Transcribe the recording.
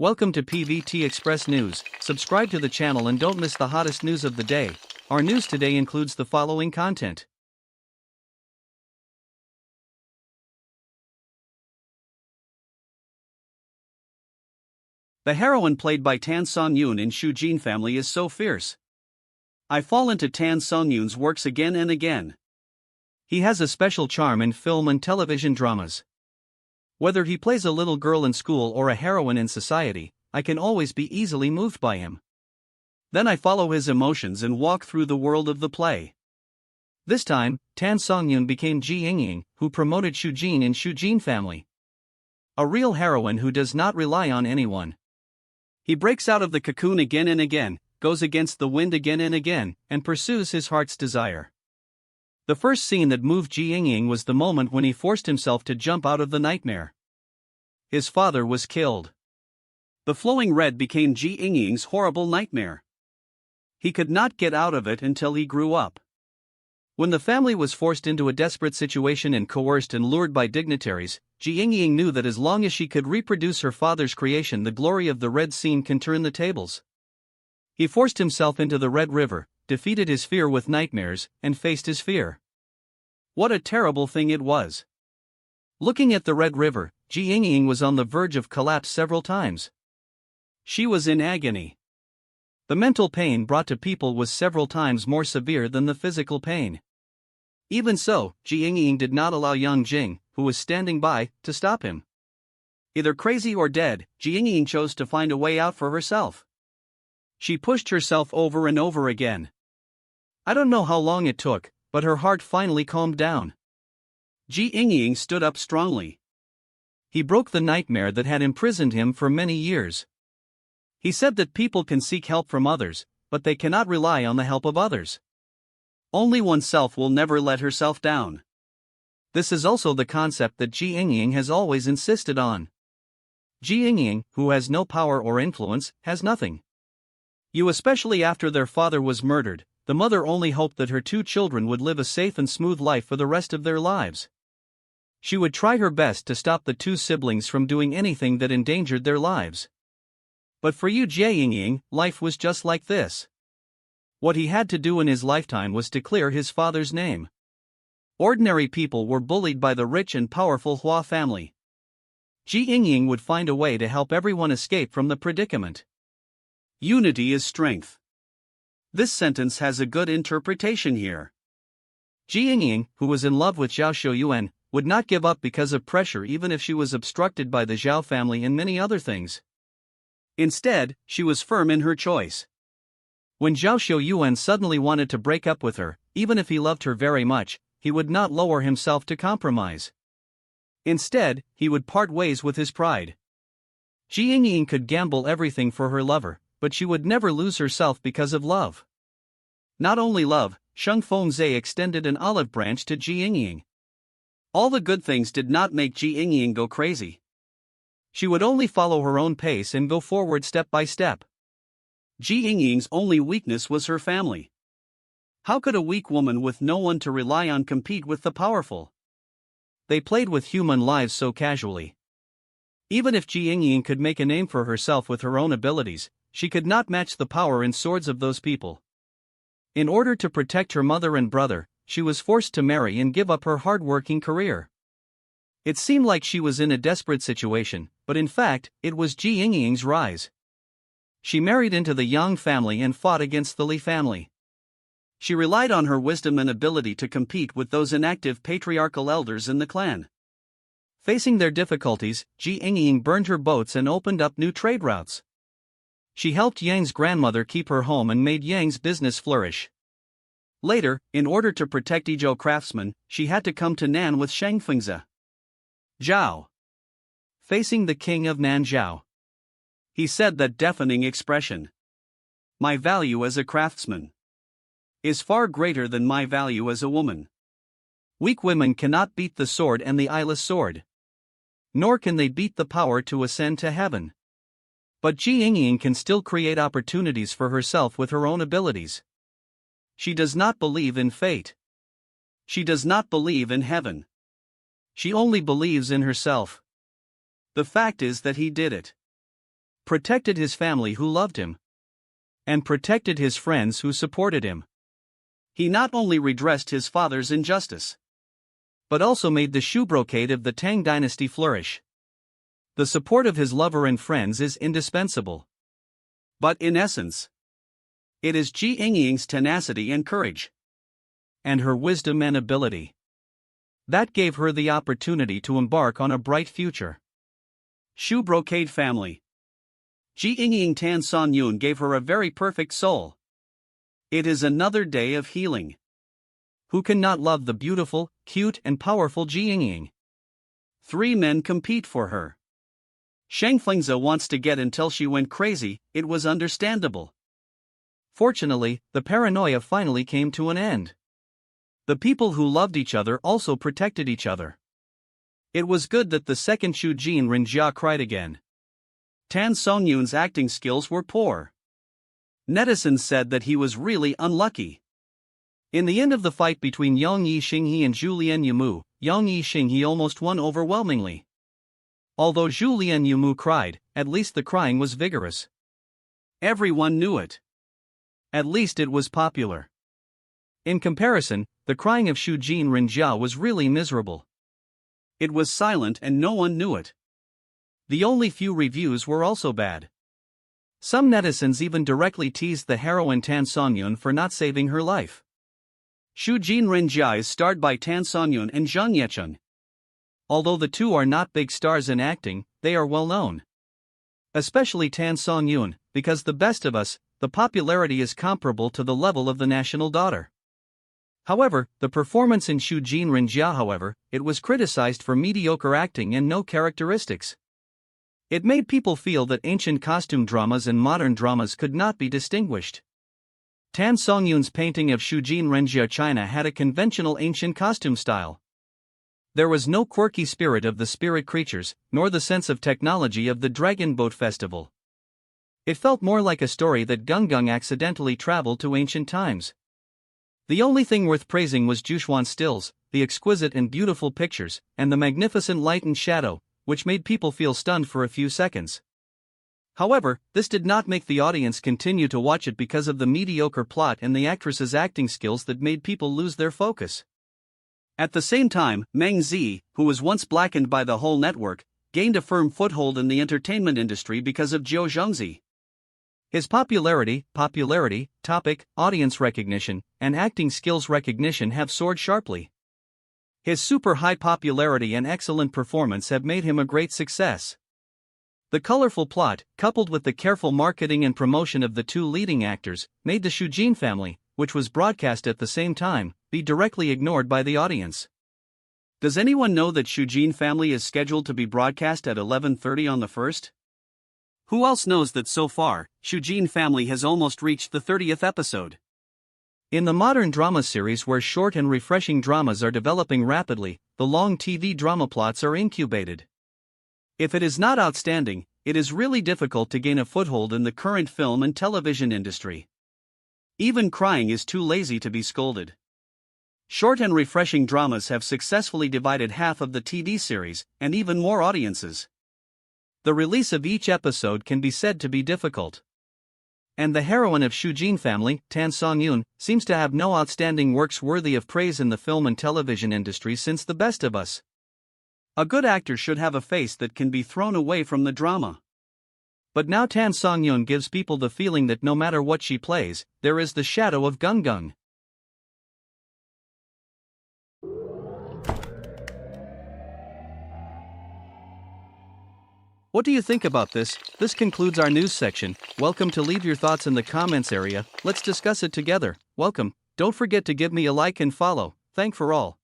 Welcome to PVT Express News. Subscribe to the channel and don't miss the hottest news of the day. Our news today includes the following content. The heroine played by Tan Songyun in Shujin Family is so fierce. I fall into Tan Songyun's works again and again. He has a special charm in film and television dramas. Whether he plays a little girl in school or a heroine in society, I can always be easily moved by him. Then I follow his emotions and walk through the world of the play. This time, Tan Songyun became Ji Yingying, who promoted Shujin in Shujin Family. A real heroine who does not rely on anyone. He breaks out of the cocoon again and again, goes against the wind again and again, and pursues his heart's desire. The first scene that moved Ji Yingying was the moment when he forced himself to jump out of the nightmare. His father was killed. The flowing red became Ji Yingying's horrible nightmare. He could not get out of it until he grew up. When the family was forced into a desperate situation and coerced and lured by dignitaries, Ji Yingying knew that as long as she could reproduce her father's creation, the glory of the red scene can turn the tables. He forced himself into the Red River, defeated his fear with nightmares, and faced his fear. What a terrible thing it was. Looking at the Red River, Ji Yingying was on the verge of collapse several times. She was in agony. The mental pain brought to people was several times more severe than the physical pain. Even so, Ji Yingying did not allow Yangzi, who was standing by, to stop him. Either crazy or dead, Ji Yingying chose to find a way out for herself. She pushed herself over and over again. I don't know how long it took, but her heart finally calmed down. Ji Yingying stood up strongly. He broke the nightmare that had imprisoned him for many years. He said that people can seek help from others, but they cannot rely on the help of others. Only oneself will never let herself down. This is also the concept that Ji Yingying has always insisted on. Ji Yingying, who has no power or influence, has nothing. Especially after their father was murdered, the mother only hoped that her two children would live a safe and smooth life for the rest of their lives. She would try her best to stop the two siblings from doing anything that endangered their lives. But for Ji Yingying, life was just like this. What he had to do in his lifetime was to clear his father's name. Ordinary people were bullied by the rich and powerful Hua family. Ji Yingying would find a way to help everyone escape from the predicament. Unity is strength. This sentence has a good interpretation here. Ji Yingying, who was in love with Zhao Shouyuan, would not give up because of pressure even if she was obstructed by the Zhao family and many other things. Instead, she was firm in her choice. When Zhao Shouyuan suddenly wanted to break up with her, even if he loved her very much, he would not lower himself to compromise. Instead, he would part ways with his pride. Ji Yingying could gamble everything for her lover, but she would never lose herself because of love. Not only love, Sheng Fengzai extended an olive branch to Ji Yingying. All the good things did not make Ji Yingying go crazy. She would only follow her own pace and go forward step by step. Ji Yingying's only weakness was her family. How could a weak woman with no one to rely on compete with the powerful? They played with human lives so casually. Even if Ji Yingying could make a name for herself with her own abilities, she could not match the power and swords of those people. In order to protect her mother and brother, she was forced to marry and give up her hard-working career. It seemed like she was in a desperate situation, but in fact, it was Ji Yingying's rise. She married into the Yang family and fought against the Li family. She relied on her wisdom and ability to compete with those inactive patriarchal elders in the clan. Facing their difficulties, Ji Yingying burned her boats and opened up new trade routes. She helped Yang's grandmother keep her home and made Yang's business flourish. Later, in order to protect Izhou craftsmen, she had to come to Nan with Sheng Fengzai. Zhao. Facing the king of Nan Zhao. He said that deafening expression. My value as a craftsman is far greater than my value as a woman. Weak women cannot beat the sword and the eyeless sword. Nor can they beat the power to ascend to heaven. But Ji Yingying can still create opportunities for herself with her own abilities. She does not believe in fate. She does not believe in heaven. She only believes in herself. The fact is that he did it. protected his family who loved him, and protected his friends who supported him. He not only redressed his father's injustice, but also made the shoe brocade of the Tang dynasty flourish. The support of his lover and friends is indispensable. But in essence, it is Ji Yingying's tenacity and courage, and her wisdom and ability, that gave her the opportunity to embark on a bright future. Shoe brocade family. Ji Yingying Tan Songyun gave her a very perfect soul. It is another day of healing. Who can not love the beautiful, cute and powerful Ji Yingying? 3 men compete for her. Sheng Flingza wants to get until she went crazy, it was understandable. Fortunately, the paranoia finally came to an end. The people who loved each other also protected each other. It was good that the second Shu Jin Rinjia cried again. Tan Songyun's acting skills were poor. Netizens said that he was really unlucky. In the end of the fight between Yang Yixinghe and Zhu Lianyumu, Yang Yixinghe almost won overwhelmingly. Although Zhu Lianyumu cried, at least the crying was vigorous. Everyone knew it. At least it was popular. In comparison, the crying of Shu Jin Rinjia was really miserable. It was silent and no one knew it. The only few reviews were also bad. Some netizens even directly teased the heroine Tan Songyun for not saving her life. Shu Jin Rinjia is starred by Tan Songyun and Zhang Yecheng. Although the two are not big stars in acting, they are well known. Especially Tan Songyun, because The Best of Us, the popularity is comparable to the level of The National Daughter. However, the performance in Shu Jin Rinjia, however, it was criticized for mediocre acting and no characteristics. It made people feel that ancient costume dramas and modern dramas could not be distinguished. Tan Songyun's painting of Shu Jin Rinjia China had a conventional ancient costume style. There was no quirky spirit of the spirit creatures, nor the sense of technology of the Dragon Boat Festival. It felt more like a story that Gung accidentally traveled to ancient times. The only thing worth praising was Jushuan's stills, the exquisite and beautiful pictures, and the magnificent light and shadow, which made people feel stunned for a few seconds. However, this did not make the audience continue to watch it because of the mediocre plot and the actress's acting skills that made people lose their focus. At the same time, Yangzi, who was once blackened by the whole network, gained a firm foothold in the entertainment industry because of Yangzi. His popularity, topic, audience recognition, and acting skills recognition have soared sharply. His super high popularity and excellent performance have made him a great success. The colorful plot, coupled with the careful marketing and promotion of the two leading actors, made the Shu Jin family, which was broadcast at the same time, be directly ignored by the audience. Does anyone know that Shu Jin family is scheduled to be broadcast at 11:30 on the 1st? Who else knows that so far, Shu Jin family has almost reached the 30th episode? In the modern drama series where short and refreshing dramas are developing rapidly, the long TV drama plots are incubated. If it is not outstanding, it is really difficult to gain a foothold in the current film and television industry. Even crying is too lazy to be scolded. Short and refreshing dramas have successfully divided half of the TV series, and even more audiences. The release of each episode can be said to be difficult. And the heroine of Shu Jin family, Tan Songyun, seems to have no outstanding works worthy of praise in the film and television industry since The Best of Us. A good actor should have a face that can be thrown away from the drama. But now Tan Songyun gives people the feeling that no matter what she plays, there is the shadow of Gung. What do you think about this? This concludes our news section. Welcome to leave your thoughts in the comments area. Let's discuss it together. Welcome. Don't forget to give me a like and follow. Thank for all.